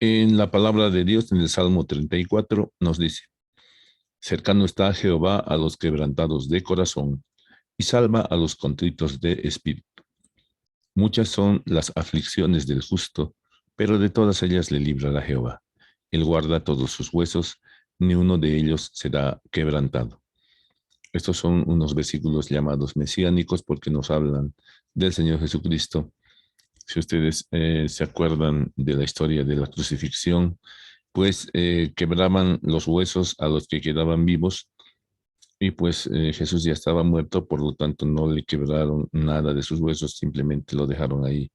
En la palabra de Dios, en el Salmo 34, nos dice, cercano está Jehová a los quebrantados de corazón y salva a los contritos de espíritu. Muchas son las aflicciones del justo, pero de todas ellas le librará Jehová. Él guarda todos sus huesos, ni uno de ellos será quebrantado. Estos son unos versículos llamados mesiánicos porque nos hablan del Señor Jesucristo. Si ustedes se acuerdan de la historia de la crucifixión, pues quebraban los huesos a los que quedaban vivos y pues Jesús ya estaba muerto, por lo tanto no le quebraron nada de sus huesos, simplemente lo dejaron ahí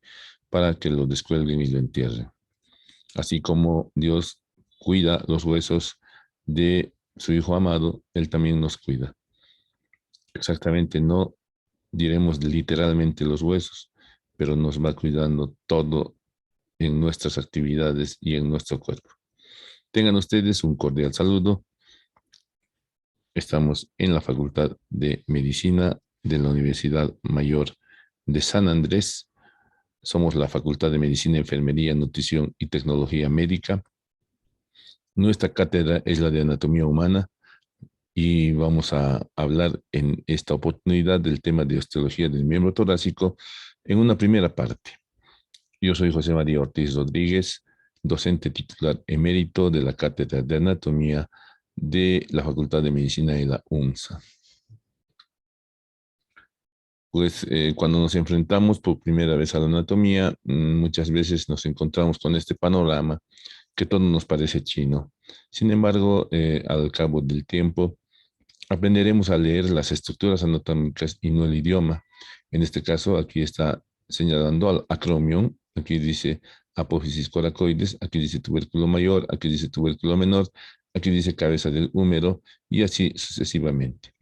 para que lo descuelguen y lo entierren. Así como Dios cuida los huesos de su Hijo amado, Él también nos cuida. Exactamente, no diremos literalmente los huesos, pero nos va cuidando todo en nuestras actividades y en nuestro cuerpo. Tengan ustedes un cordial saludo. Estamos en la Facultad de Medicina de la Universidad Mayor de San Andrés. Somos la Facultad de Medicina, Enfermería, Nutrición y Tecnología Médica. Nuestra cátedra es la de Anatomía Humana y vamos a hablar en esta oportunidad del tema de osteología del miembro torácico en una primera parte. Yo soy José María Ortiz Rodríguez, docente titular emérito de la Cátedra de Anatomía de la Facultad de Medicina de la UNSA. Pues cuando nos enfrentamos por primera vez a la anatomía, muchas veces nos encontramos con este panorama que todo nos parece chino. Sin embargo, al cabo del tiempo, aprenderemos a leer las estructuras anatómicas y no el idioma. En este caso, aquí está señalando al acromion, aquí dice apófisis coracoides, aquí dice tubérculo mayor, aquí dice tubérculo menor, aquí dice cabeza del húmero y así sucesivamente.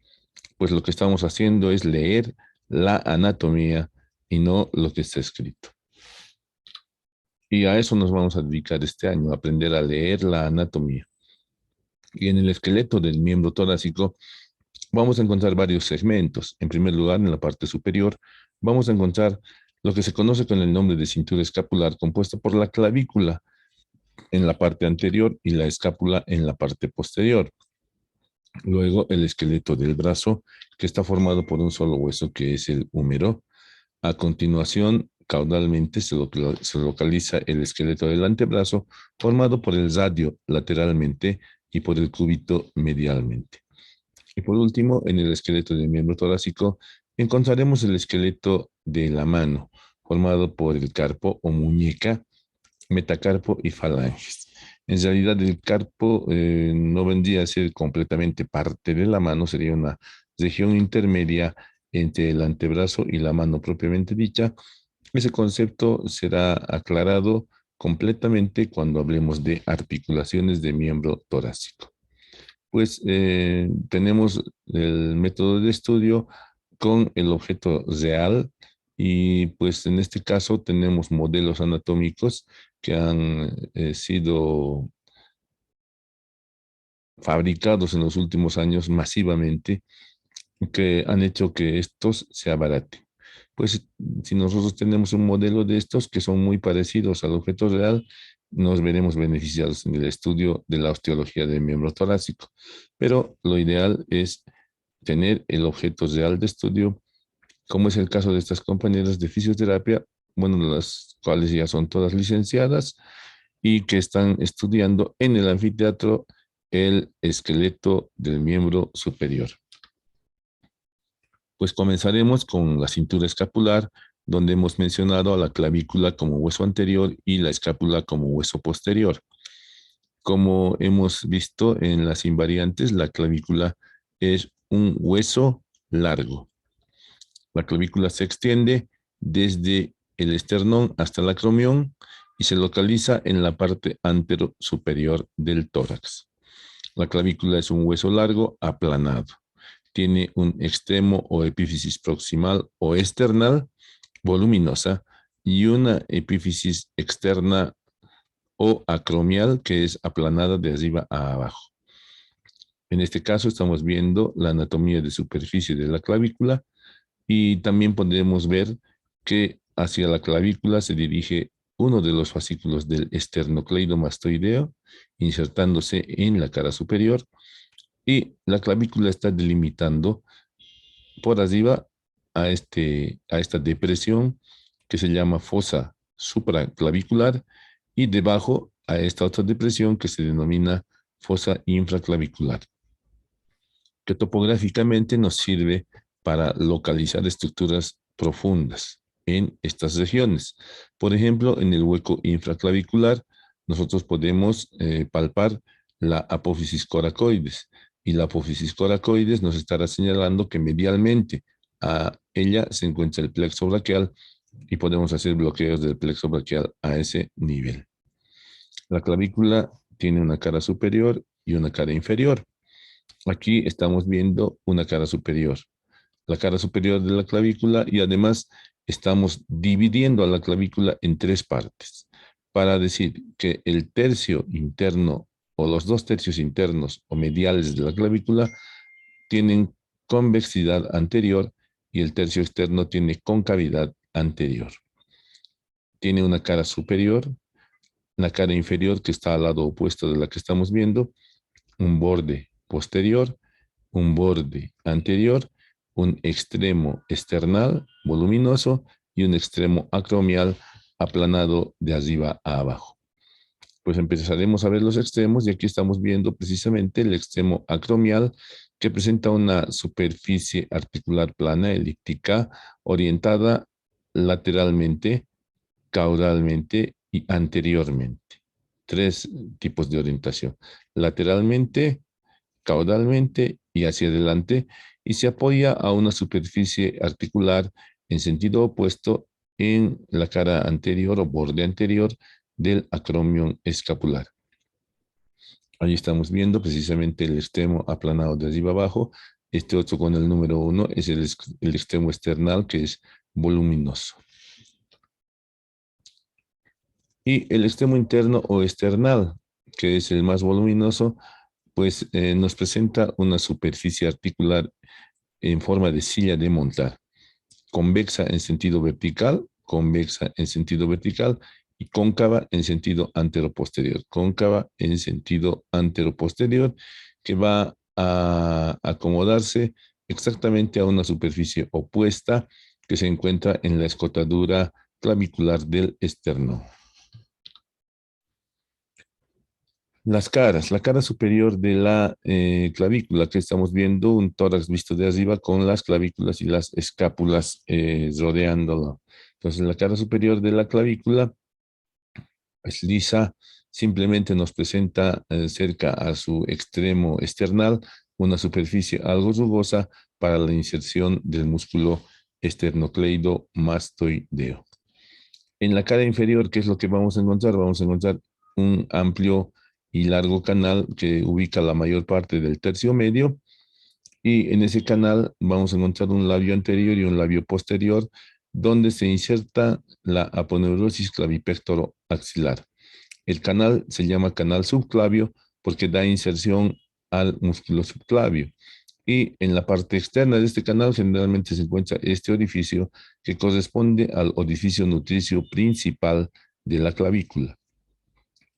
Pues lo que estamos haciendo es leer la anatomía y no lo que está escrito. Y a eso nos vamos a dedicar este año, a aprender a leer la anatomía. Y en el esqueleto del miembro torácico vamos a encontrar varios segmentos. En primer lugar, en la parte superior, vamos a encontrar lo que se conoce con el nombre de cintura escapular, compuesta por la clavícula en la parte anterior y la escápula en la parte posterior. Luego, el esqueleto del brazo, que está formado por un solo hueso, que es el húmero. A continuación, caudalmente se localiza el esqueleto del antebrazo, formado por el radio lateralmente y por el cúbito medialmente. Y por último, en el esqueleto del miembro torácico, encontraremos el esqueleto de la mano, formado por el carpo o muñeca, metacarpo y falanges. En realidad, el carpo no vendría a ser completamente parte de la mano, sería una región intermedia entre el antebrazo y la mano propiamente dicha. Ese concepto será aclarado completamente cuando hablemos de articulaciones de miembro torácico. Pues tenemos el método de estudio con el objeto real y pues en este caso tenemos modelos anatómicos que han sido fabricados en los últimos años masivamente, que han hecho que estos se abaraten. Pues si nosotros tenemos un modelo de estos que son muy parecidos al objeto real, nos veremos beneficiados en el estudio de la osteología del miembro torácico. Pero lo ideal es tener el objeto real de estudio, como es el caso de estas compañeras de fisioterapia, bueno, las cuales ya son todas licenciadas y que están estudiando en el anfiteatro el esqueleto del miembro superior. Pues comenzaremos con la cintura escapular, donde hemos mencionado a la clavícula como hueso anterior y la escápula como hueso posterior. Como hemos visto en las invariantes, la clavícula es un hueso largo. La clavícula se extiende desde el esternón hasta el acromión y se localiza en la parte antero superior del tórax. La clavícula es un hueso largo aplanado. Tiene un extremo o epífisis proximal o external voluminosa y una epífisis externa o acromial que es aplanada de arriba a abajo. En este caso estamos viendo la anatomía de superficie de la clavícula y también podemos ver que hacia la clavícula se dirige uno de los fascículos del esternocleidomastoideo, insertándose en la cara superior, y la clavícula está delimitando por arriba a esta depresión que se llama fosa supraclavicular y debajo a esta otra depresión que se denomina fosa infraclavicular, que topográficamente nos sirve para localizar estructuras profundas en estas regiones. Por ejemplo, en el hueco infraclavicular, nosotros podemos palpar la apófisis coracoides, y la apófisis coracoides nos estará señalando que medialmente a ella se encuentra el plexo braquial y podemos hacer bloqueos del plexo braquial a ese nivel. La clavícula tiene una cara superior y una cara inferior. Aquí estamos viendo una cara superior, la cara superior de la clavícula, y además estamos dividiendo a la clavícula en tres partes para decir que el tercio interno o los dos tercios internos o mediales de la clavícula tienen convexidad anterior y el tercio externo tiene concavidad anterior. Tiene una cara superior, la cara inferior que está al lado opuesto de la que estamos viendo, un borde posterior, un borde anterior, un extremo external voluminoso y un extremo acromial aplanado de arriba a abajo. Pues empezaremos a ver los extremos y aquí estamos viendo precisamente el extremo acromial, que presenta una superficie articular plana elíptica orientada lateralmente, caudalmente y anteriormente. Tres tipos de orientación: lateralmente, caudalmente y hacia adelante, y se apoya a una superficie articular en sentido opuesto en la cara anterior o borde anterior del acromion escapular. Ahí estamos viendo precisamente el extremo aplanado de arriba abajo. Este otro con el número 1 es el extremo external, que es voluminoso. Y el extremo interno o external, que es el más voluminoso, pues nos presenta una superficie articular en forma de silla de montar, convexa en sentido vertical, convexa en sentido vertical y cóncava en sentido anteroposterior, cóncava en sentido anteroposterior, que va a acomodarse exactamente a una superficie opuesta que se encuentra en la escotadura clavicular del esternón. Las caras, la cara superior de la clavícula, que estamos viendo un tórax visto de arriba con las clavículas y las escápulas rodeándolo. Entonces, la cara superior de la clavícula es lisa, simplemente nos presenta cerca a su extremo external una superficie algo rugosa para la inserción del músculo esternocleidomastoideo. En la cara inferior, ¿qué es lo que vamos a encontrar? Vamos a encontrar un amplio y largo canal que ubica la mayor parte del tercio medio, y en ese canal vamos a encontrar un labio anterior y un labio posterior donde se inserta la aponeurosis clavipectoro axilar. El canal se llama canal subclavio porque da inserción al músculo subclavio. Y en la parte externa de este canal generalmente se encuentra este orificio que corresponde al orificio nutricio principal de la clavícula.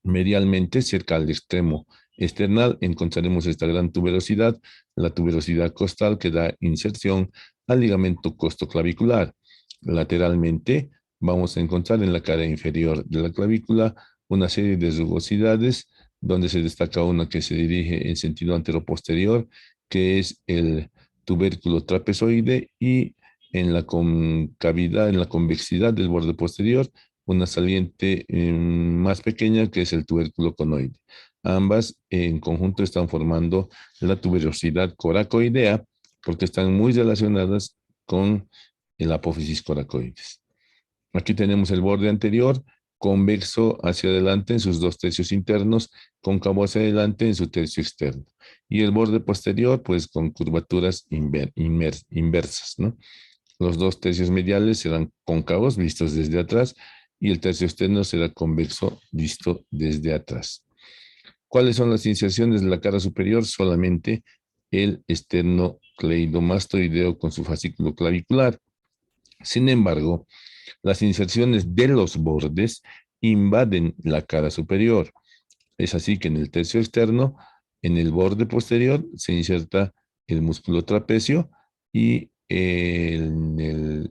Medialmente, cerca al extremo external, encontraremos esta gran tuberosidad, la tuberosidad costal, que da inserción al ligamento costoclavicular. Lateralmente, vamos a encontrar en la cara inferior de la clavícula una serie de rugosidades, donde se destaca una que se dirige en sentido anteroposterior, que es el tubérculo trapezoide, y en la concavidad, en la convexidad del borde posterior, una saliente más pequeña, que es el tubérculo conoide. Ambas en conjunto están formando la tuberosidad coracoidea porque están muy relacionadas con el apófisis coracoides. Aquí tenemos el borde anterior convexo hacia adelante en sus dos tercios internos, cóncavo hacia adelante en su tercio externo. Y el borde posterior, pues con curvaturas inversas, ¿no? Los dos tercios mediales serán cóncavos vistos desde atrás y el tercio externo será convexo visto desde atrás. ¿Cuáles son las inserciones de la cara superior? Solamente el esternocleidomastoideo con su fascículo clavicular. Sin embargo, las inserciones de los bordes invaden la cara superior. Es así que en el tercio externo, en el borde posterior, se inserta el músculo trapecio y en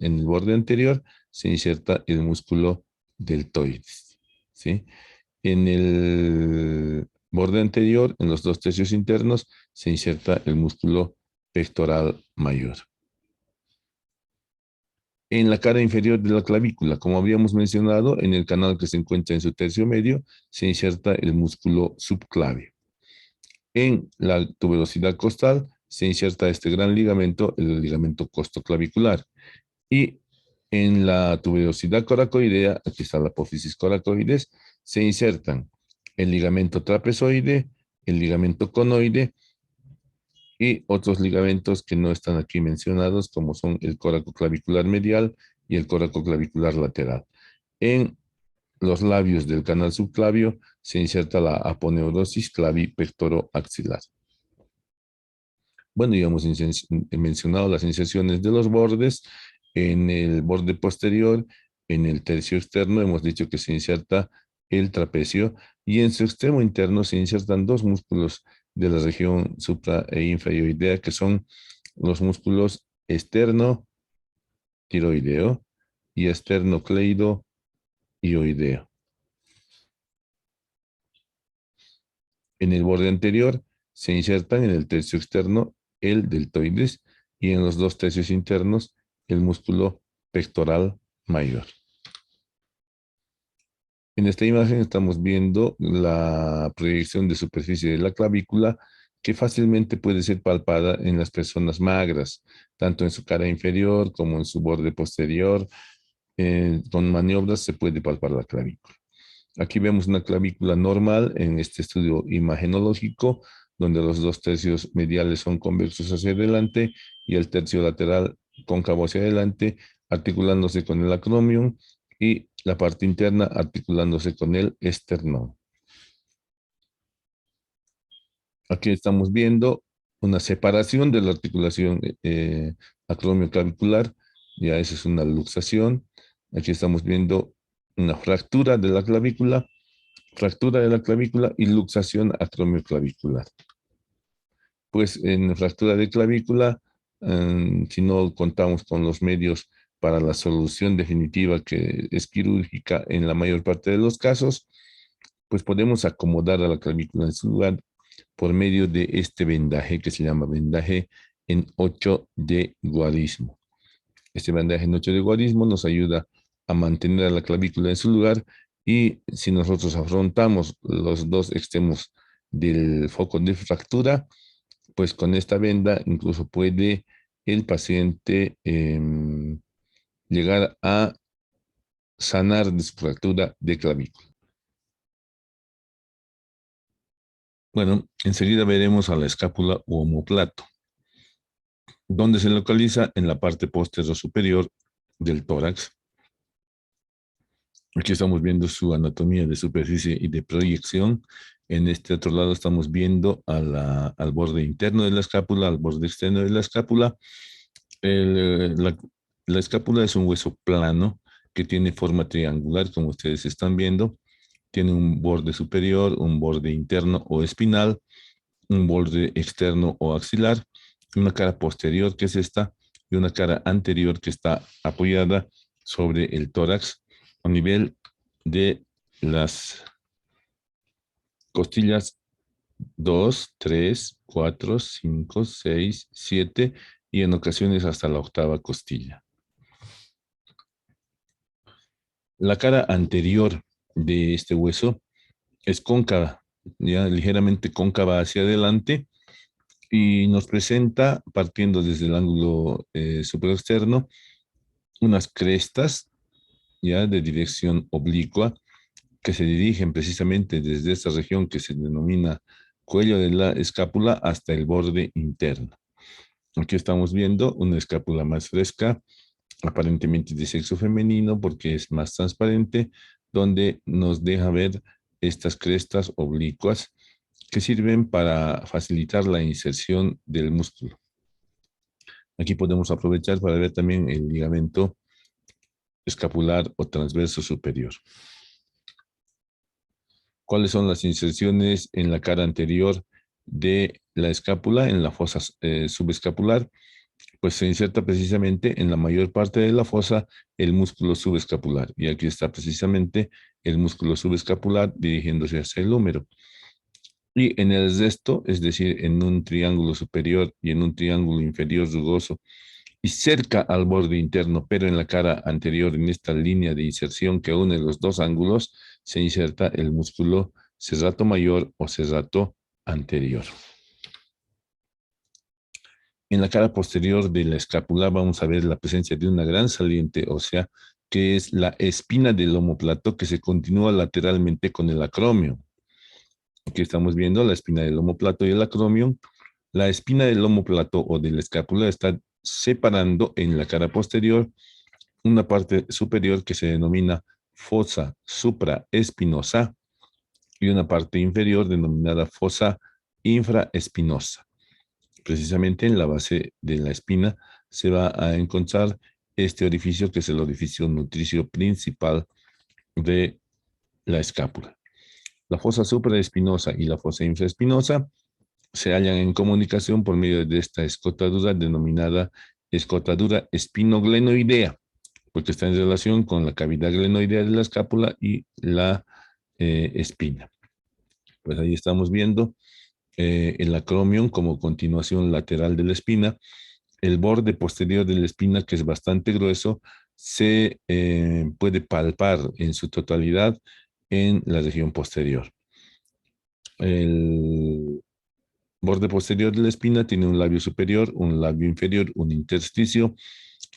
el borde anterior se inserta el músculo deltoides, ¿sí? En el borde anterior, en los dos tercios internos, se inserta el músculo pectoral mayor. En la cara inferior de la clavícula, como habíamos mencionado, en el canal que se encuentra en su tercio medio, se inserta el músculo subclavio. En la tuberosidad costal se inserta este gran ligamento, el ligamento costoclavicular. Y en la tuberosidad coracoidea, aquí está la apófisis coracoides, se insertan el ligamento trapezoide, el ligamento conoide y otros ligamentos que no están aquí mencionados, como son el coracoclavicular medial y el coracoclavicular lateral. En los labios del canal subclavio se inserta la aponeurosis clavipectoroaxilar. Bueno, ya hemos mencionado las inserciones de los bordes. En el borde posterior, en el tercio externo, hemos dicho que se inserta el trapecio y en su extremo interno se insertan dos músculos de la región supra e infraioidea, que son los músculos externo tiroideo y esternocleido ioideo. En el borde anterior se insertan en el tercio externo el deltoides y en los dos tercios internos el músculo pectoral mayor. En esta imagen estamos viendo la proyección de superficie de la clavícula que fácilmente puede ser palpada en las personas magras, tanto en su cara inferior como en su borde posterior. Con maniobras se puede palpar la clavícula. Aquí vemos una clavícula normal en este estudio imagenológico, donde los dos tercios mediales son convexos hacia adelante y el tercio lateral cóncavo hacia adelante, articulándose con el acromion y la parte interna articulándose con el esternón. Aquí estamos viendo una separación de la articulación acromioclavicular, ya esa es una luxación. Aquí estamos viendo una fractura de la clavícula y luxación acromioclavicular. Pues en fractura de clavícula, si no contamos con los medios para la solución definitiva que es quirúrgica en la mayor parte de los casos, pues podemos acomodar a la clavícula en su lugar por medio de este vendaje que se llama vendaje en 8 de guarismo. Este vendaje en 8 de guarismo nos ayuda a mantener a la clavícula en su lugar y si nosotros afrontamos los dos extremos del foco de fractura, pues con esta venda incluso puede el paciente llegar a sanar de su fractura de clavícula. Bueno, enseguida veremos a la escápula u omóplato, donde se localiza en la parte posterior superior del tórax. Aquí estamos viendo su anatomía de superficie y de proyección. En este otro lado estamos viendo al borde interno de la escápula, al borde externo de la escápula. La escápula es un hueso plano que tiene forma triangular, como ustedes están viendo. Tiene un borde superior, un borde interno o espinal, un borde externo o axilar, una cara posterior que es esta y una cara anterior que está apoyada sobre el tórax a nivel de las costillas 2, 3, 4, 5, 6, 7 y en ocasiones hasta la octava costilla. La cara anterior de este hueso es cóncava, ya ligeramente cóncava hacia adelante y nos presenta, partiendo desde el ángulo superexterno, unas crestas ya de dirección oblicua que se dirigen precisamente desde esta región que se denomina cuello de la escápula hasta el borde interno. Aquí estamos viendo una escápula más fresca, aparentemente de sexo femenino porque es más transparente, donde nos deja ver estas crestas oblicuas que sirven para facilitar la inserción del músculo. Aquí podemos aprovechar para ver también el ligamento escapular o transverso superior. ¿Cuáles son las inserciones en la cara anterior de la escápula, en la fosa subescapular? Pues se inserta precisamente en la mayor parte de la fosa el músculo subescapular. Y aquí está precisamente el músculo subescapular dirigiéndose hacia el húmero. Y en el resto, es decir, en un triángulo superior y en un triángulo inferior rugoso, y cerca al borde interno, pero en la cara anterior, en esta línea de inserción que une los dos ángulos, se inserta el músculo serrato mayor o serrato anterior. En la cara posterior de la escápula vamos a ver la presencia de una gran saliente ósea, que es la espina del omóplato, que se continúa lateralmente con el acromio. Aquí estamos viendo la espina del omóplato y el acromio. La espina del omóplato o de la escápula está separando en la cara posterior una parte superior que se denomina fosa supraespinosa y una parte inferior denominada fosa infraespinosa. Precisamente en la base de la espina se va a encontrar este orificio que es el orificio nutricio principal de la escápula. La fosa supraespinosa y la fosa infraespinosa se hallan en comunicación por medio de esta escotadura denominada escotadura espinoglenoidea, porque está en relación con la cavidad glenoidea de la escápula y la espina. Pues ahí estamos viendo el acromion como continuación lateral de la espina. El borde posterior de la espina, que es bastante grueso, se puede palpar en su totalidad en la región posterior. El borde posterior de la espina tiene un labio superior, un labio inferior, un intersticio.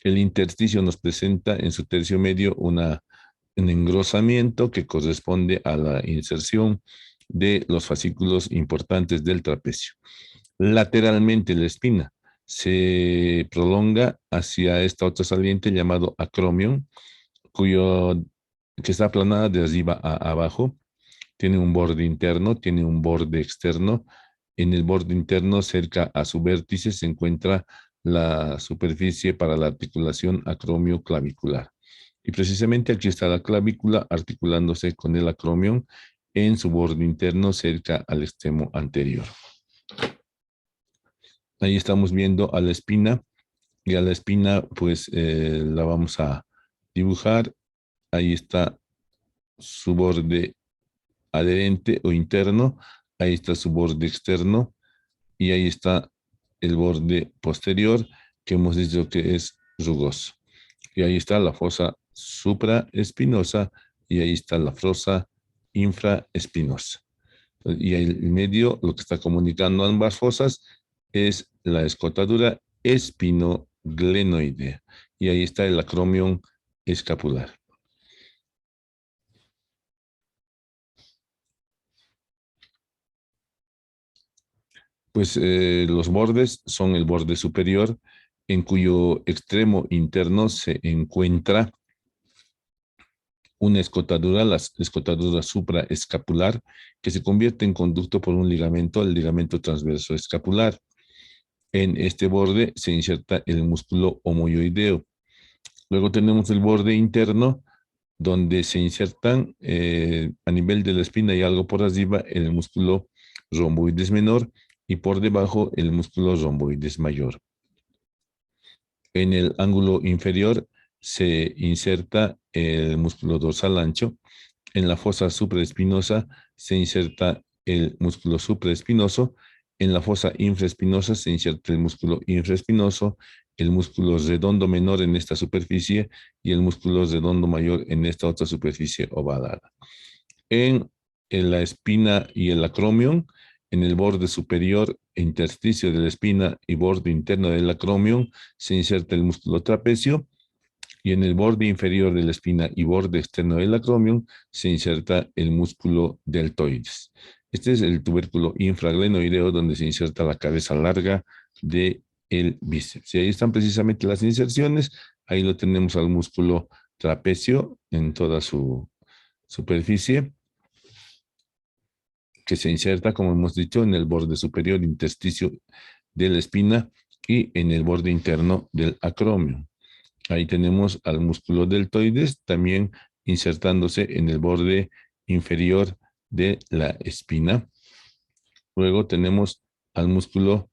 El intersticio nos presenta en su tercio medio un engrosamiento que corresponde a la inserción de los fascículos importantes del trapecio. Lateralmente la espina se prolonga hacia esta otra saliente llamado acromion, que está aplanada de arriba a abajo. Tiene un borde interno, tiene un borde externo. En el borde interno, cerca a su vértice, se encuentra la superficie para la articulación acromio-clavicular. Y precisamente aquí está la clavícula articulándose con el acromion en su borde interno cerca al extremo anterior. Ahí estamos viendo a la espina y a la espina pues la vamos a dibujar. Ahí está su borde adherente o interno, ahí está su borde externo y ahí está el borde posterior que hemos dicho que es rugoso. Y ahí está la fosa supraespinosa y ahí está la fosa infraespinosa. Y en medio, lo que está comunicando ambas fosas es la escotadura espinoglenoidea. Y ahí está el acromion escapular. Pues los bordes son el borde superior, en cuyo extremo interno se encuentra una escotadura, la escotadura supraescapular, que se convierte en conducto por un ligamento, el ligamento transverso escapular. En este borde se inserta el músculo homoyoideo. Luego tenemos el borde interno, donde se insertan a nivel de la espina y algo por arriba el músculo romboides menor y por debajo el músculo romboides mayor. En el ángulo inferior se inserta el músculo dorsal ancho. En la fosa supraespinosa se inserta el músculo supraespinoso. En la fosa infraespinosa se inserta el músculo infraespinoso, el músculo redondo menor en esta superficie y el músculo redondo mayor en esta otra superficie ovalada. En la espina y el acromion, en el borde superior, intersticio de la espina y borde interno del acromion, se inserta el músculo trapecio y en el borde inferior de la espina y borde externo del acromion se inserta el músculo deltoides. Este es el tubérculo infraglenoideo donde se inserta la cabeza larga del bíceps. Y ahí están precisamente las inserciones. Ahí lo tenemos al músculo trapecio en toda su superficie, que se inserta, como hemos dicho, en el borde superior intersticio de la espina y en el borde interno del acromio. Ahí tenemos al músculo deltoides también insertándose en el borde inferior de la espina. Luego tenemos al músculo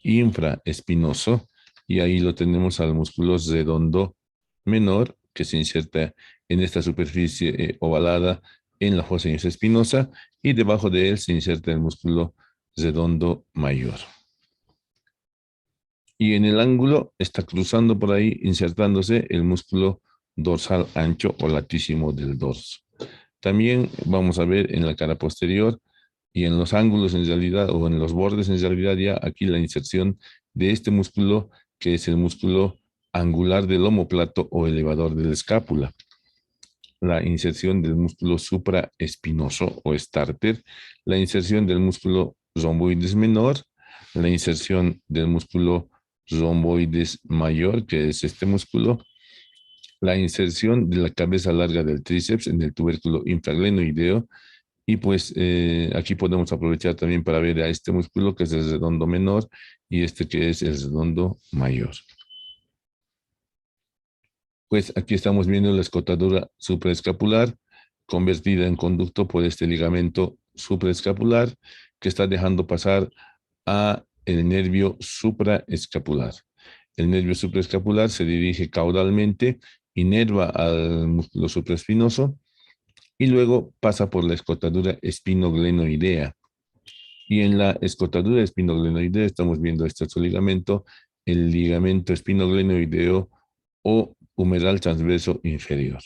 infraespinoso y ahí lo tenemos al músculo redondo menor que se inserta en esta superficie ovalada en la fosa infraespinosa y debajo de él se inserta el músculo redondo mayor. Y en el ángulo está cruzando por ahí, insertándose el músculo dorsal ancho o latísimo del dorso. También vamos a ver en la cara posterior y en los ángulos en realidad, o en los bordes en realidad, ya aquí la inserción de este músculo, que es el músculo angular del omóplato o elevador de la escápula. La inserción del músculo supraespinoso o starter, la inserción del músculo romboides menor, la inserción del músculo romboides mayor, que es este músculo, la inserción de la cabeza larga del tríceps en el tubérculo infraglenoideo, y pues aquí podemos aprovechar también para ver a este músculo que es el redondo menor y este que es el redondo mayor. Pues aquí estamos viendo la escotadura supraescapular convertida en conducto por este ligamento supraescapular que está dejando pasar a el nervio supraescapular. El nervio supraescapular se dirige caudalmente, inerva al músculo supraespinoso y luego pasa por la escotadura espinoglenoidea. Y en la escotadura espinoglenoidea estamos viendo este otro ligamento, el ligamento espinoglenoideo o humeral transverso inferior.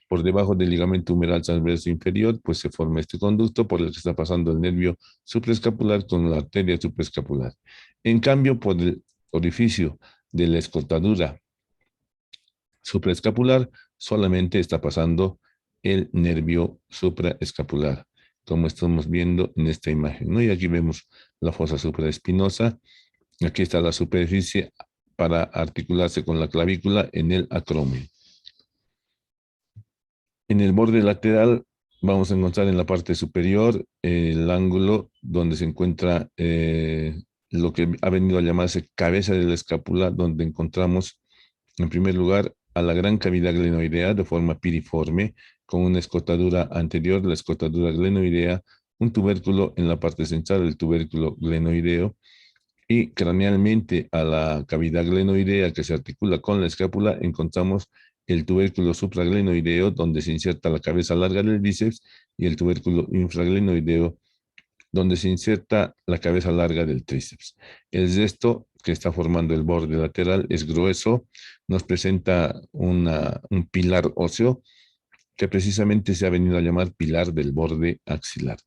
Por debajo del ligamento humeral transverso inferior, pues se forma este conducto por el que está pasando el nervio supraescapular con la arteria supraescapular. En cambio, por el orificio de la escotadura supraescapular, solamente está pasando el nervio supraescapular, como estamos viendo en esta imagen, ¿no? Y aquí vemos la fosa supraespinosa. Aquí está la superficie para articularse con la clavícula en el acromio. En el borde lateral vamos a encontrar en la parte superior el ángulo donde se encuentra lo que ha venido a llamarse cabeza de la escápula, donde encontramos en primer lugar a la gran cavidad glenoidea de forma piriforme, con una escotadura anterior, la escotadura glenoidea, un tubérculo en la parte central del tubérculo glenoideo, y cranealmente a la cavidad glenoidea que se articula con la escápula encontramos el tubérculo supraglenoideo donde se inserta la cabeza larga del bíceps y el tubérculo infraglenoideo donde se inserta la cabeza larga del tríceps. El resto que está formando el borde lateral es grueso, nos presenta un pilar óseo que precisamente se ha venido a llamar pilar del borde axilar.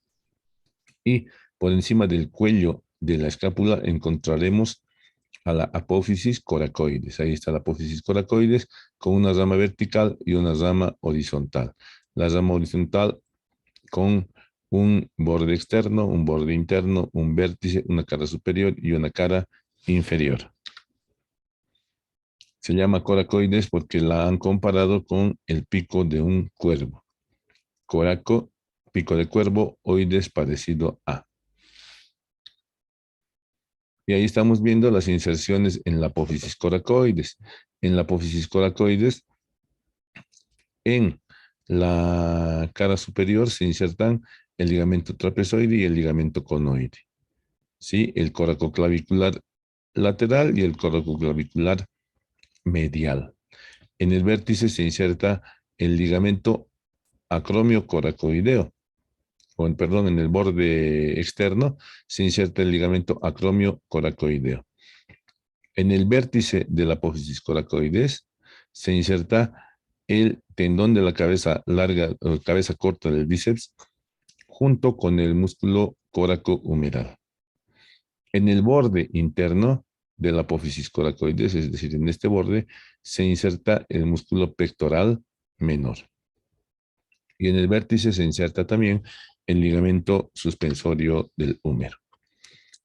Y por encima del cuello de la escápula encontraremos a la apófisis coracoides. Ahí está la apófisis coracoides con una rama vertical y una rama horizontal. La rama horizontal con un borde externo, un borde interno, un vértice, una cara superior y una cara inferior. Se llama coracoides porque la han comparado con el pico de un cuervo. Coraco, pico de cuervo, oides parecido a. Y ahí estamos viendo las inserciones en la apófisis coracoides. En la apófisis coracoides, en la cara superior se insertan el ligamento trapezoide y el ligamento conoide. ¿Sí? El coracoclavicular lateral y el coracoclavicular medial. En el vértice se inserta el ligamento acromio coracoideo. Perdón, en el borde externo se inserta el ligamento acromio coracoideo. En el vértice de la apófisis coracoides se inserta el tendón de la cabeza larga o cabeza corta del bíceps junto con el músculo coracohumeral. En el borde interno de la apófisis coracoides, es decir, en este borde, se inserta el músculo pectoral menor. Y en el vértice se inserta también el ligamento suspensorio del húmero.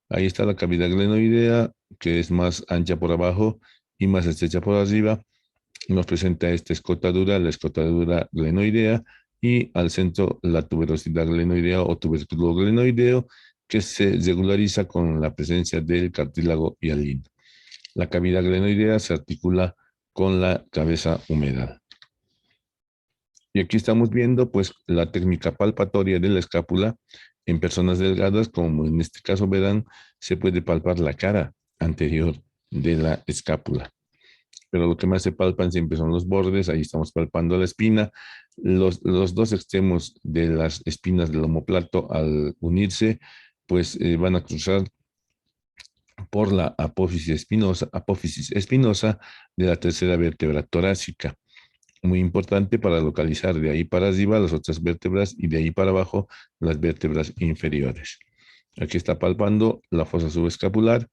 Ahí está la cavidad glenoidea, que es más ancha por abajo y más estrecha por arriba. Nos presenta esta escotadura, la escotadura glenoidea, y al centro la tuberosidad glenoidea o tubérculo glenoideo, que se regulariza con la presencia del cartílago hialino. La cavidad glenoidea se articula con la cabeza humedal. Y aquí estamos viendo pues la técnica palpatoria de la escápula en personas delgadas, como en este caso verán, se puede palpar la cara anterior de la escápula. Pero lo que más se palpan siempre son los bordes, ahí estamos palpando la espina. Los dos extremos de las espinas del omóplato al unirse, pues van a cruzar por la apófisis espinosa de la tercera vértebra torácica. Muy importante para localizar de ahí para arriba las otras vértebras y de ahí para abajo las vértebras inferiores. Aquí está palpando la fosa subescapular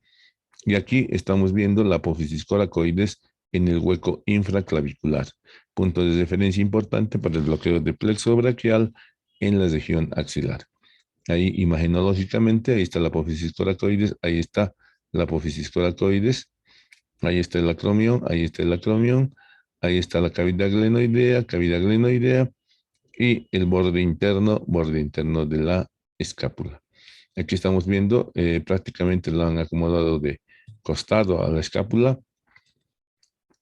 y aquí estamos viendo la apófisis coracoides en el hueco infraclavicular, punto de referencia importante para el bloqueo de plexo braquial en la región axilar. Ahí imagenológicamente, ahí está la apófisis coracoides, ahí está la apófisis coracoides, ahí está el acromión, ahí está el acromión, ahí está la cavidad glenoidea y el borde interno de la escápula. Aquí estamos viendo, prácticamente lo han acomodado de costado a la escápula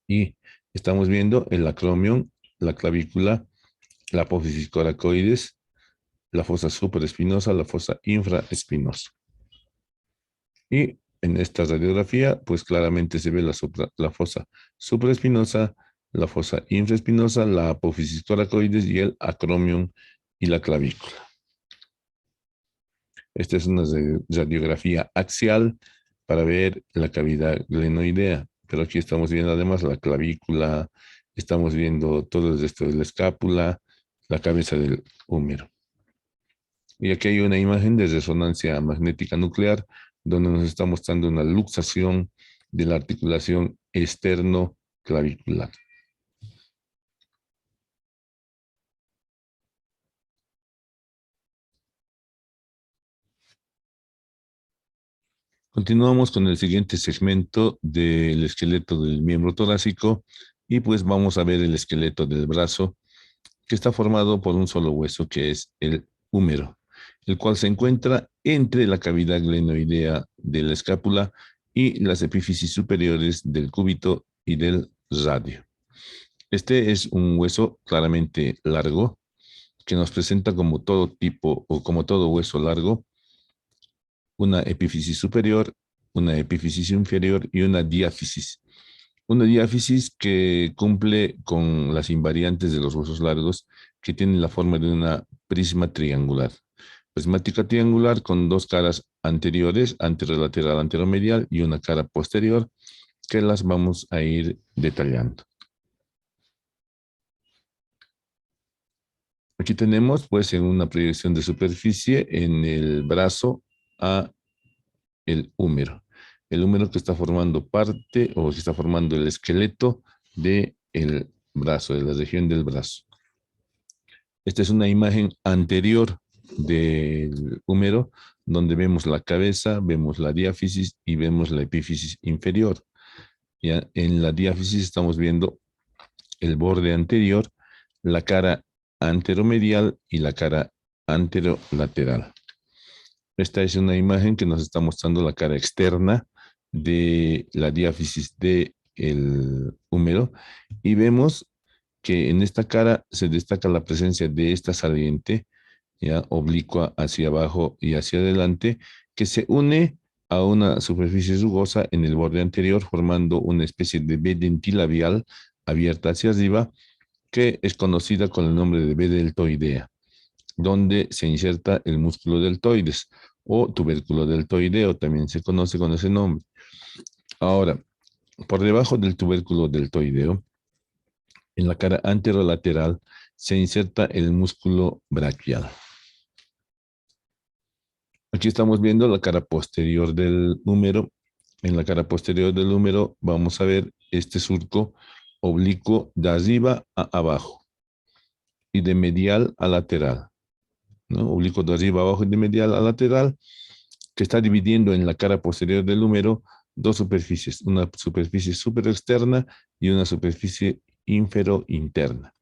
y estamos viendo el acromion, la clavícula, la apófisis coracoides, la fosa supraespinosa, la fosa infraespinosa. Y en esta radiografía, pues claramente se ve la fosa supraespinosa, la fosa infraespinosa, la apófisis coracoides y el acromion y la clavícula. Esta es una radiografía axial para ver la cavidad glenoidea. Pero aquí estamos viendo además la clavícula, estamos viendo todo esto de la escápula, la cabeza del húmero. Y aquí hay una imagen de resonancia magnética nuclear donde nos está mostrando una luxación de la articulación externo-clavicular. Continuamos con el siguiente segmento del esqueleto del miembro torácico y pues vamos a ver el esqueleto del brazo que está formado por un solo hueso que es el húmero, el cual se encuentra entre la cavidad glenoidea de la escápula y las epífisis superiores del cúbito y del radio. Este es un hueso claramente largo que nos presenta como todo tipo o como todo hueso largo, una epífisis superior, una epífisis inferior y una diáfisis. Una diáfisis que cumple con las invariantes de los huesos largos que tienen la forma de una prisma triangular. Prismática triangular con dos caras anteriores, anterolateral, anteromedial y una cara posterior que las vamos a ir detallando. Aquí tenemos pues en una proyección de superficie en el brazo a el húmero. El húmero que está formando parte o que está formando el esqueleto del brazo, de la región del brazo. Esta es una imagen anterior del húmero, donde vemos la cabeza, vemos la diáfisis y vemos la epífisis inferior. Ya en la diáfisis estamos viendo el borde anterior, la cara anteromedial y la cara anterolateral. Esta es una imagen que nos está mostrando la cara externa de la diáfisis del húmero y vemos que en esta cara se destaca la presencia de esta saliente, ya oblicua hacia abajo y hacia adelante, que se une a una superficie rugosa en el borde anterior, formando una especie de V dentilabial abierta hacia arriba, que es conocida con el nombre de V deltoidea, donde se inserta el músculo deltoides o tubérculo deltoideo, también se conoce con ese nombre. Ahora, por debajo del tubérculo deltoideo, en la cara anterolateral, se inserta el músculo braquial. Aquí estamos viendo la cara posterior del húmero. En la cara posterior del húmero vamos a ver este surco oblicuo de arriba a abajo y de medial a lateral, ¿no? Oblicuo de arriba a abajo y de medial a lateral, que está dividiendo en la cara posterior del húmero dos superficies, una superficie superexterna y una superficie infero-interna.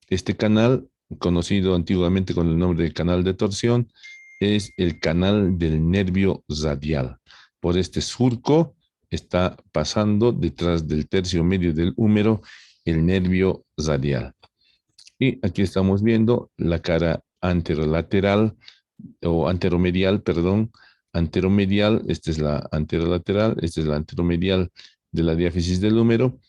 Este canal, conocido antiguamente con el nombre de canal de torsión, es el canal del nervio radial. Por este surco está pasando detrás del tercio medio del húmero el nervio radial. Y aquí estamos viendo la cara anterolateral o anteromedial, perdón, anteromedial, esta es la anterolateral, esta es la anteromedial de la diáfisis del húmero,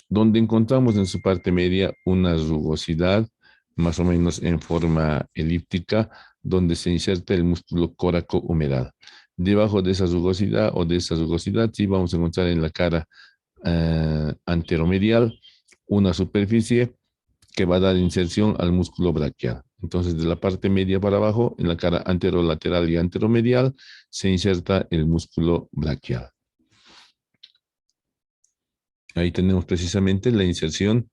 donde encontramos en su parte media una rugosidad más o menos en forma elíptica, donde se inserta el músculo córaco-humeral. Debajo de esa rugosidad o de esa rugosidad, sí vamos a encontrar en la cara anteromedial una superficie que va a dar inserción al músculo braquial. Entonces, de la parte media para abajo, en la cara anterolateral y anteromedial, se inserta el músculo braquial. Ahí tenemos precisamente la inserción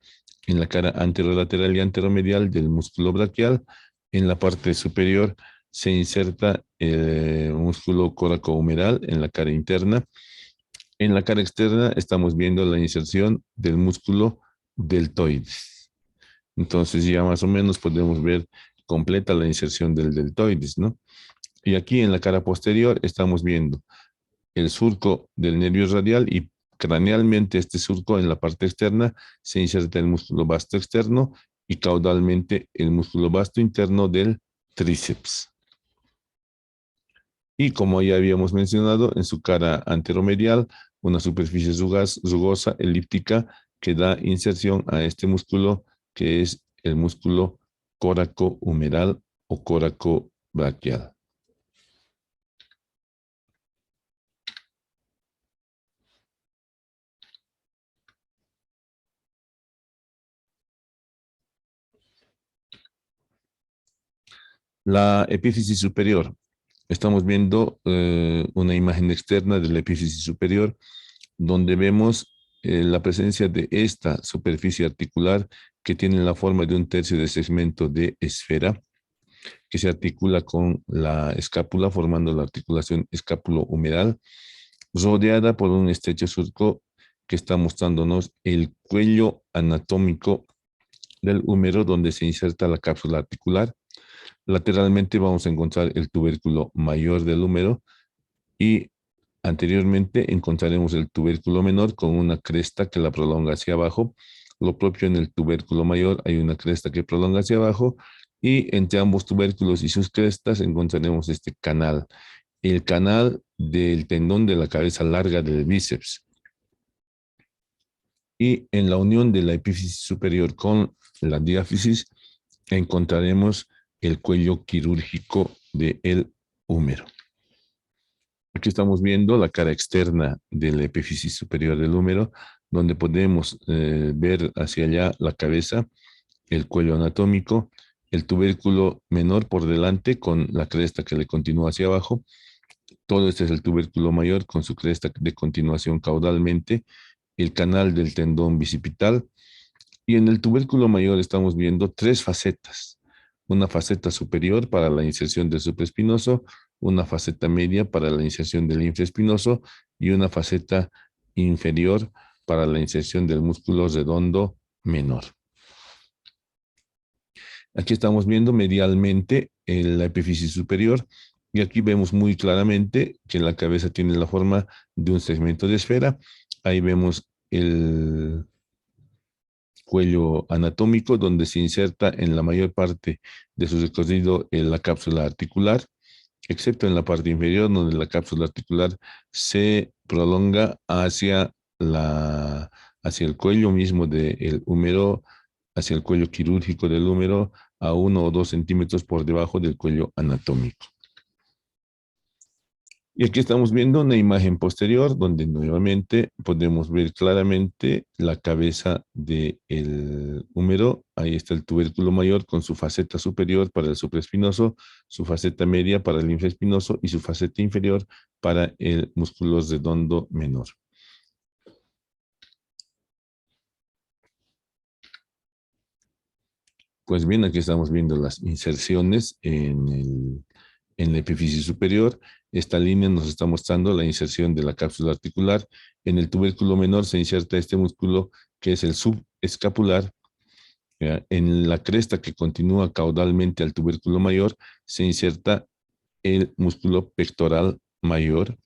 en la cara anterolateral y anteromedial del músculo braquial. En la parte superior se inserta el músculo coracohumeral en la cara interna. En la cara externa estamos viendo la inserción del músculo deltoides. Entonces ya más o menos podemos ver completa la inserción del deltoides, ¿no? Y aquí en la cara posterior estamos viendo el surco del nervio radial y cranealmente este surco en la parte externa se inserta el músculo vasto externo y caudalmente el músculo vasto interno del tríceps. Y como ya habíamos mencionado, en su cara anteromedial, una superficie rugosa, elíptica, que da inserción a este músculo, que es el músculo córaco-humeral o córaco-braquial. La epífisis superior. Estamos viendo una imagen externa de la epífisis superior, donde vemos la presencia de esta superficie articular que tiene la forma de un tercio de segmento de esfera, que se articula con la escápula, formando la articulación escápulo-humeral, rodeada por un estrecho surco que está mostrándonos el cuello anatómico del húmero, donde se inserta la cápsula articular. Lateralmente vamos a encontrar el tubérculo mayor del húmero y anteriormente encontraremos el tubérculo menor con una cresta que la prolonga hacia abajo. Lo propio en el tubérculo mayor hay una cresta que prolonga hacia abajo y entre ambos tubérculos y sus crestas encontraremos este canal, el canal del tendón de la cabeza larga del bíceps. Y en la unión de la epífisis superior con la diáfisis encontraremos el cuello quirúrgico del húmero. Aquí estamos viendo la cara externa de la epífisis superior del húmero, donde podemos ver hacia allá la cabeza, el cuello anatómico, el tubérculo menor por delante con la cresta que le continúa hacia abajo. Todo este es el tubérculo mayor con su cresta de continuación caudalmente, el canal del tendón bicipital. Y en el tubérculo mayor estamos viendo tres facetas. Una faceta superior para la inserción del supraespinoso, una faceta media para la inserción del infraespinoso y una faceta inferior para la inserción del músculo redondo menor. Aquí estamos viendo medialmente la epífisis superior y aquí vemos muy claramente que la cabeza tiene la forma de un segmento de esfera. Ahí vemos el cuello anatómico donde se inserta en la mayor parte de su recorrido en la cápsula articular, excepto en la parte inferior donde la cápsula articular se prolonga hacia el cuello mismo del húmero, hacia el cuello quirúrgico del húmero, a 1 o 2 centímetros por debajo del cuello anatómico. Y aquí estamos viendo una imagen posterior donde nuevamente podemos ver claramente la cabeza del húmero. Ahí está el tubérculo mayor con su faceta superior para el supraespinoso, su faceta media para el infraespinoso y su faceta inferior para el músculo redondo menor. Pues bien, aquí estamos viendo las inserciones en la epífisis superior. Esta línea nos está mostrando la inserción de la cápsula articular. En el tubérculo menor se inserta este músculo que es el subescapular. ¿Ya? En la cresta que continúa caudalmente al tubérculo mayor se inserta el músculo pectoral mayor.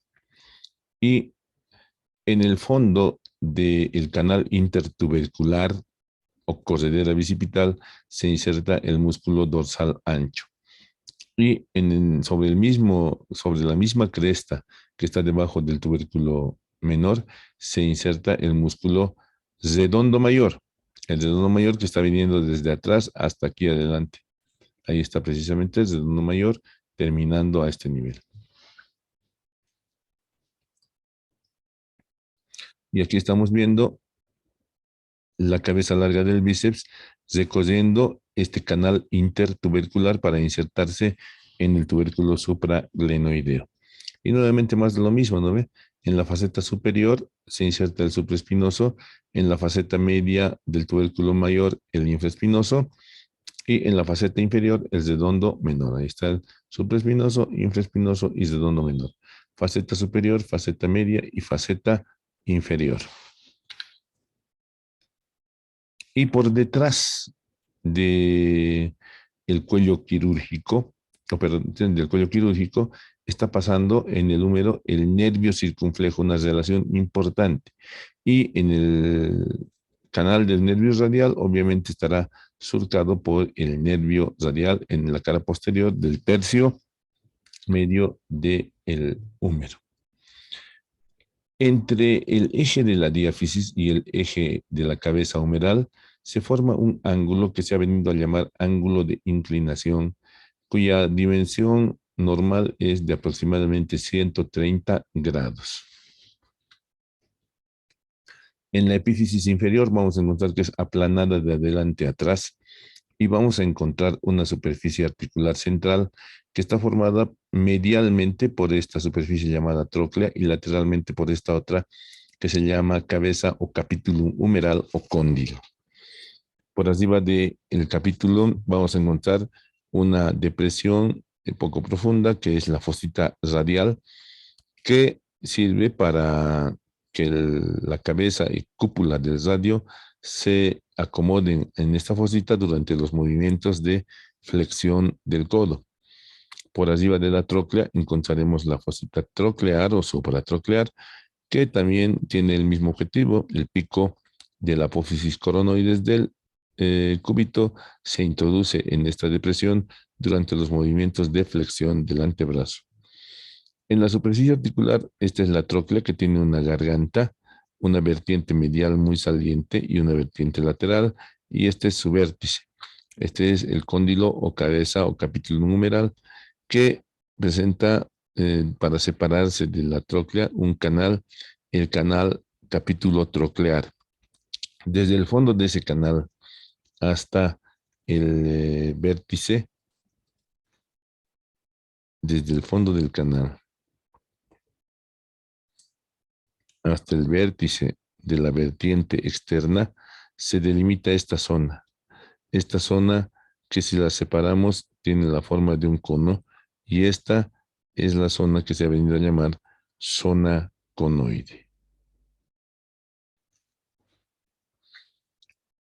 Y en el fondo del canal intertubercular o corredera bicipital se inserta el músculo dorsal ancho. Y sobre la misma cresta que está debajo del tubérculo menor, se inserta el músculo redondo mayor. El redondo mayor que está viniendo desde atrás hasta aquí adelante. Ahí está precisamente el redondo mayor terminando a este nivel. Y aquí estamos viendo la cabeza larga del bíceps recorriendo este canal intertubercular para insertarse en el tubérculo supraglenoideo. Y nuevamente más de lo mismo, ¿no ve? En la faceta superior se inserta el supraespinoso, en la faceta media del tubérculo mayor el infraespinoso y en la faceta inferior el redondo menor. Ahí está el supraespinoso, infraespinoso y redondo menor. Faceta superior, faceta media y faceta inferior. Y por detrás de el cuello quirúrgico, o perdón, del cuello quirúrgico, está pasando en el húmero el nervio circunflejo, una relación importante. Y en el canal del nervio radial, obviamente estará surcado por el nervio radial en la cara posterior del tercio medio del húmero. Entre el eje de la diáfisis y el eje de la cabeza humeral se forma un ángulo que se ha venido a llamar ángulo de inclinación, cuya dimensión normal es de aproximadamente 130 grados. En la epífisis inferior vamos a encontrar que es aplanada de adelante a atrás y vamos a encontrar una superficie articular central que está formada medialmente por esta superficie llamada tróclea y lateralmente por esta otra que se llama cabeza o capítulo humeral o cóndilo. Por arriba del capítulo vamos a encontrar una depresión poco profunda que es la fosita radial que sirve para que la cabeza y cúpula del radio se acomoden en esta fosita durante los movimientos de flexión del codo. Por arriba de la tróclea encontraremos la fosita troclear o supratroclear, que también tiene el mismo objetivo. El pico de la apófisis coronoides del cúbito se introduce en esta depresión durante los movimientos de flexión del antebrazo. En la superficie articular, esta es la tróclea que tiene una garganta, una vertiente medial muy saliente y una vertiente lateral, y este es su vértice. Este es el cóndilo o cabeza o capítulo humeral que presenta para separarse de la tróclea un canal, el canal capítulo troclear. Desde el fondo de ese canal hasta el vértice, desde el fondo del canal hasta el vértice de la vertiente externa, se delimita esta zona. Esta zona que si la separamos tiene la forma de un cono y esta es la zona que se ha venido a llamar zona conoide.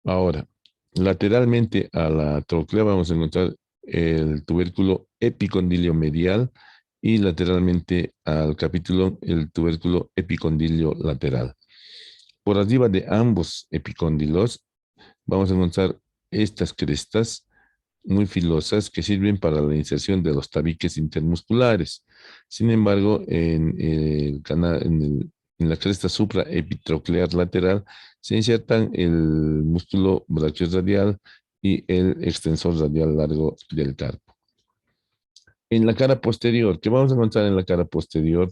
Ahora, lateralmente a la troclea vamos a encontrar el tubérculo epicondilio medial y lateralmente al capítulo el tubérculo epicondilio lateral. Por arriba de ambos epicóndilos vamos a encontrar estas crestas muy filosas que sirven para la inserción de los tabiques intermusculares. Sin embargo, en la cresta supraepitroclear lateral se insertan el músculo brachioradial y el extensor radial largo del carpo. En la cara posterior, ¿qué vamos a encontrar en la cara posterior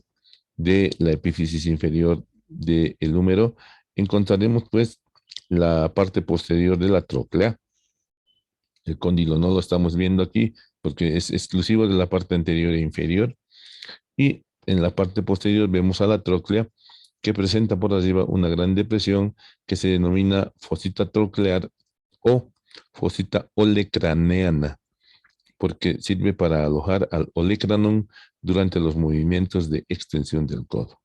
de la epífisis inferior del húmero? Encontraremos pues la parte posterior de la tróclea. El cóndilo no lo estamos viendo aquí porque es exclusivo de la parte anterior e inferior. Y en la parte posterior vemos a la tróclea que presenta por arriba una gran depresión que se denomina fosita troclear o fosita olecraneana, porque sirve para alojar al olecranon durante los movimientos de extensión del codo.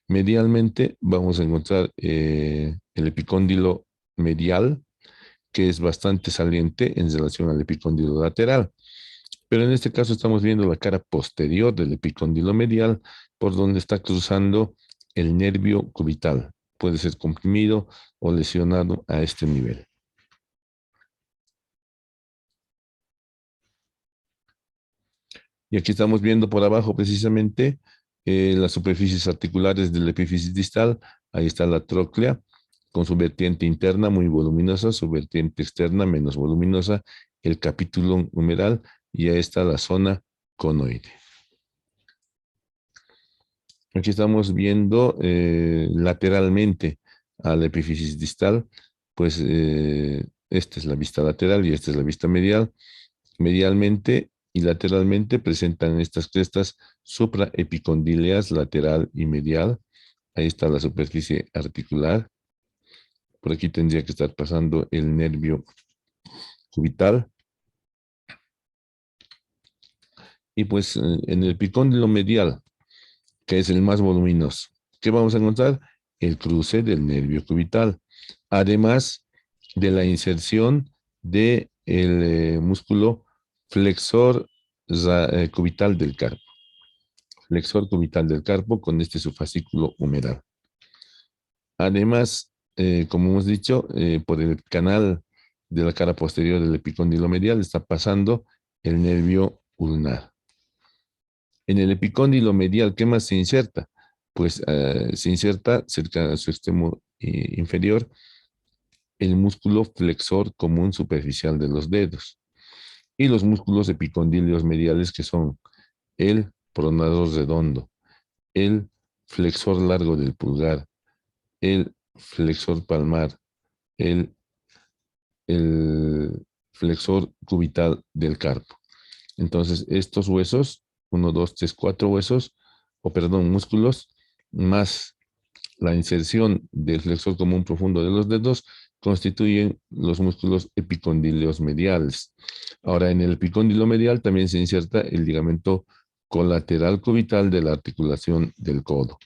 Medialmente vamos a encontrar el epicóndilo medial, que es bastante saliente en relación al epicóndilo lateral. Pero en este caso estamos viendo la cara posterior del epicóndilo medial, por donde está cruzando el nervio cubital. Puede ser comprimido o lesionado a este nivel. Y aquí estamos viendo por abajo precisamente las superficies articulares del epífisis distal. Ahí está la tróclea con su vertiente interna muy voluminosa, su vertiente externa menos voluminosa, el capítulo humeral, y ahí está la zona conoide. Aquí estamos viendo lateralmente al epífisis distal, pues esta es la vista lateral y esta es la vista medial. Medialmente y lateralmente presentan estas crestas supraepicondíleas lateral y medial. Ahí está la superficie articular. Por aquí tendría que estar pasando el nervio cubital. Y pues en el epicóndilo medial, que es el más voluminoso, ¿qué vamos a encontrar? El cruce del nervio cubital, además de la inserción del músculo flexor cubital del carpo. Flexor cubital del carpo con este subfascículo humeral. Además, como hemos dicho, por el canal de la cara posterior del epicóndilo medial está pasando el nervio ulnar. En el epicóndilo medial, ¿qué más se inserta? Pues se inserta cerca de su extremo inferior el músculo flexor común superficial de los dedos y los músculos epicondíleos mediales que son el pronador redondo, el flexor largo del pulgar, el flexor palmar, el, el flexor cubital del carpo. Entonces, estos huesos, uno, dos, tres, cuatro huesos, o perdón, músculos, más la inserción del flexor común profundo de los dedos, constituyen los músculos epicondíleos mediales. Ahora, en el epicóndilo medial también se inserta el ligamento colateral cubital de la articulación del codo.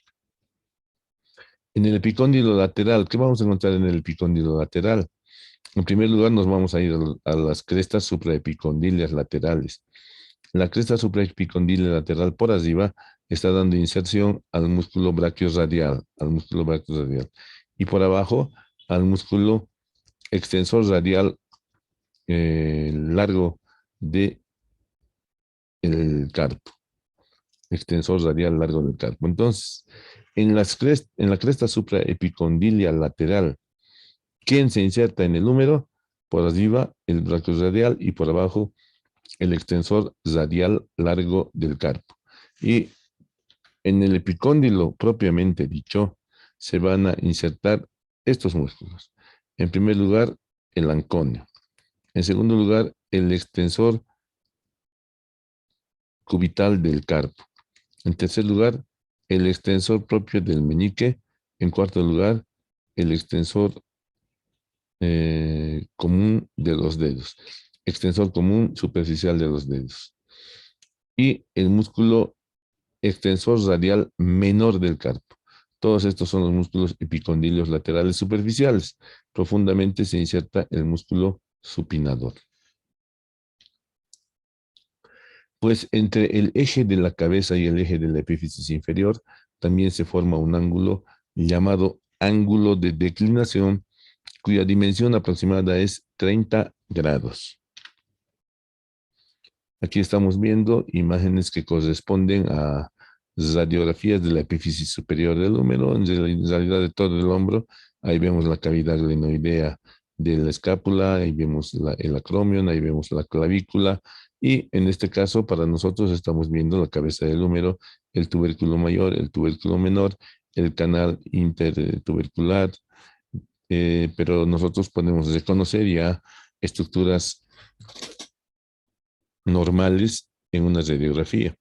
En el epicóndilo lateral, ¿qué vamos a encontrar en el epicóndilo lateral? En primer lugar, nos vamos a ir a las crestas supraepicondíleas laterales. La cresta supraepicondílea lateral por arriba está dando inserción al músculo brachioradial, y por abajo al músculo extensor radial largo del carpo, extensor radial largo del carpo. Entonces, en la cresta supraepicondílea lateral, ¿quién se inserta en el húmero? Por arriba el brachioradial y por abajo el extensor radial largo del carpo. Y en el epicóndilo propiamente dicho, se van a insertar estos músculos. En primer lugar, el anconio. En segundo lugar, el extensor cubital del carpo. En tercer lugar, el extensor propio del meñique. En cuarto lugar, el extensor común de los dedos. Extensor común superficial de los dedos. Y el músculo extensor radial menor del carpo. Todos estos son los músculos epicondíleos laterales superficiales. Profundamente se inserta el músculo supinador. Pues entre el eje de la cabeza y el eje de la epífisis inferior también se forma un ángulo llamado ángulo de declinación, cuya dimensión aproximada es 30 grados. Aquí estamos viendo imágenes que corresponden a radiografías de la epífisis superior del húmero, en realidad de todo el hombro. Ahí vemos la cavidad glenoidea de la escápula, ahí vemos el acromion, ahí vemos la clavícula, y en este caso para nosotros estamos viendo la cabeza del húmero, el tubérculo mayor, el tubérculo menor, el canal intertubercular, pero nosotros podemos reconocer ya estructuras normales en una radiografía.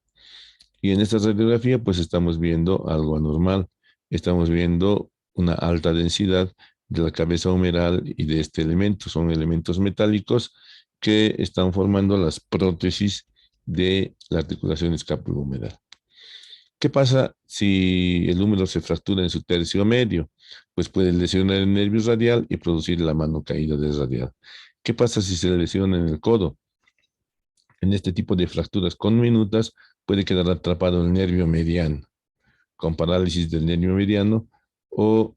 Y en esta radiografía pues estamos viendo algo anormal. Estamos viendo una alta densidad de la cabeza humeral y de este elemento. Son elementos metálicos que están formando las prótesis de la articulación escapulohumeral. ¿Qué pasa si el húmero se fractura en su tercio medio? Pues puede lesionar el nervio radial y producir la mano caída del radial. ¿Qué pasa si se lesiona en el codo? En este tipo de fracturas conminutas puede quedar atrapado el nervio mediano, con parálisis del nervio mediano, o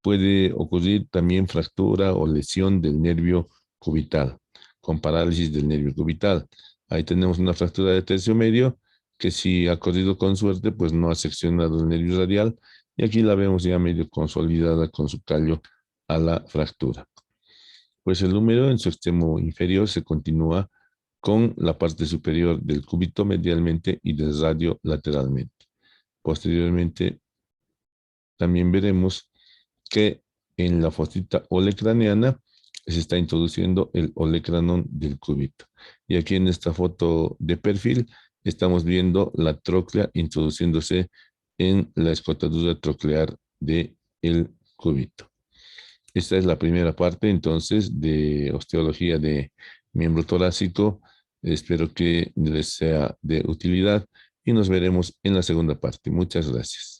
puede ocurrir también fractura o lesión del nervio cubital, con parálisis del nervio cubital. Ahí tenemos una fractura de tercio medio que si ha corrido con suerte, pues no ha seccionado el nervio radial y aquí la vemos ya medio consolidada con su callo a la fractura. Pues el húmero en su extremo inferior se continúa con la parte superior del cúbito medialmente y del radio lateralmente. Posteriormente, también veremos que en la fosita olecraneana se está introduciendo el olecranon del cúbito. Y aquí en esta foto de perfil estamos viendo la tróclea introduciéndose en la escotadura troclear del cúbito. Esta es la primera parte entonces de osteología de miembro torácico. Espero que les sea de utilidad y nos veremos en la segunda parte. Muchas gracias.